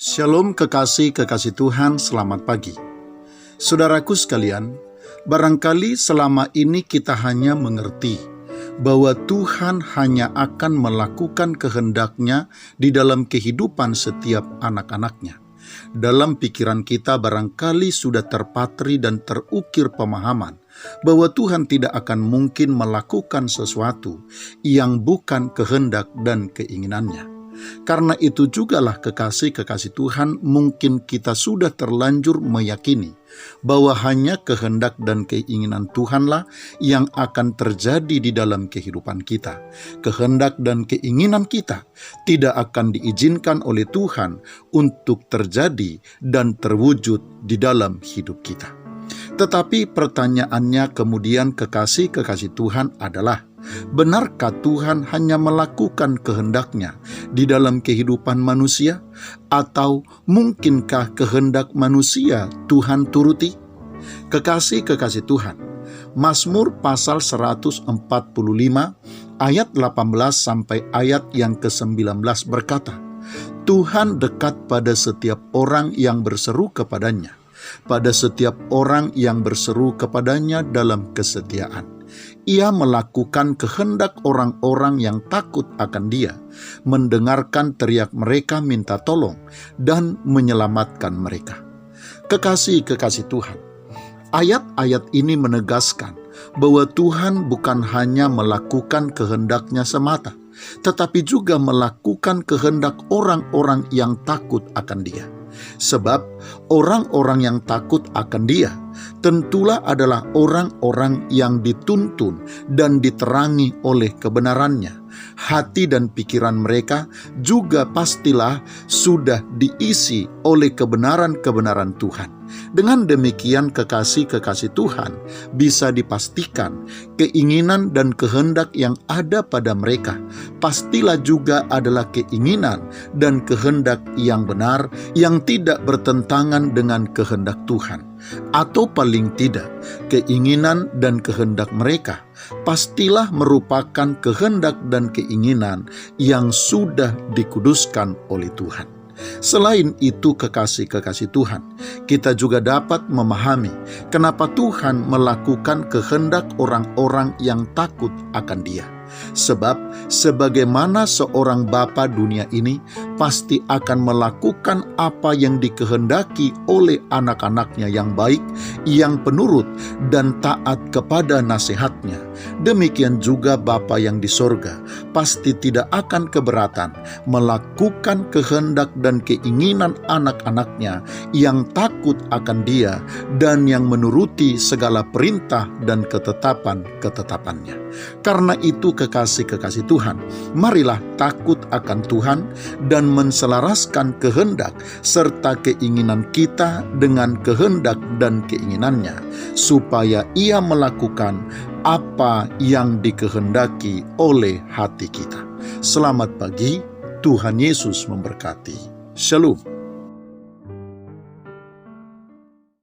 Shalom kekasih-kekasih Tuhan, selamat pagi. Saudaraku sekalian, barangkali selama ini kita hanya mengerti bahwa Tuhan hanya akan melakukan kehendak-Nya di dalam kehidupan setiap anak-anak-Nya. Dalam pikiran kita barangkali sudah terpatri dan terukir pemahaman bahwa Tuhan tidak akan mungkin melakukan sesuatu yang bukan kehendak dan keinginannya. Karena itu jugalah kekasih-kekasih Tuhan, mungkin kita sudah terlanjur meyakini bahwa hanya kehendak dan keinginan Tuhanlah yang akan terjadi di dalam kehidupan kita. Kehendak dan keinginan kita tidak akan diizinkan oleh Tuhan untuk terjadi dan terwujud di dalam hidup kita. Tetapi pertanyaannya kemudian kekasih-kekasih Tuhan adalah, benarkah Tuhan hanya melakukan kehendak-Nya di dalam kehidupan manusia? Atau mungkinkah kehendak manusia Tuhan turuti? Kekasih-kekasih Tuhan, Mazmur pasal 145 ayat 18 sampai ayat yang ke-19 berkata, Tuhan dekat pada setiap orang yang berseru kepadanya, pada setiap orang yang berseru kepadanya dalam kesetiaan. Ia melakukan kehendak orang-orang yang takut akan Dia, mendengarkan teriak mereka minta tolong, dan menyelamatkan mereka. Kekasih-kekasih Tuhan, ayat-ayat ini menegaskan bahwa Tuhan bukan hanya melakukan kehendak-Nya semata, tetapi juga melakukan kehendak orang-orang yang takut akan Dia. Sebab orang-orang yang takut akan Dia tentulah adalah orang-orang yang dituntun dan diterangi oleh kebenarannya. Hati dan pikiran mereka juga pastilah sudah diisi oleh kebenaran-kebenaran Tuhan. Dengan demikian kekasih-kekasih Tuhan, bisa dipastikan keinginan dan kehendak yang ada pada mereka pastilah juga adalah keinginan dan kehendak yang benar, yang tidak bertentangan dengan kehendak Tuhan. Atau paling tidak, keinginan dan kehendak mereka pastilah merupakan kehendak dan keinginan yang sudah dikuduskan oleh Tuhan. Selain itu kekasih-kekasih Tuhan, kita juga dapat memahami kenapa Tuhan melakukan kehendak orang-orang yang takut akan Dia. Sebab sebagaimana seorang bapa dunia ini pasti akan melakukan apa yang dikehendaki oleh anak-anaknya yang baik, yang penurut dan taat kepada nasihatnya, demikian juga Bapa yang di sorga pasti tidak akan keberatan melakukan kehendak dan keinginan anak-anaknya yang takut akan Dia dan yang menuruti segala perintah dan ketetapan-ketetapannya. Karena itu kekasih-kekasih Tuhan, marilah takut akan Tuhan dan menselaraskan kehendak serta keinginan kita dengan kehendak dan keinginannya, supaya Ia melakukan apa yang dikehendaki oleh hati kita. Selamat pagi, Tuhan Yesus memberkati. Shalom.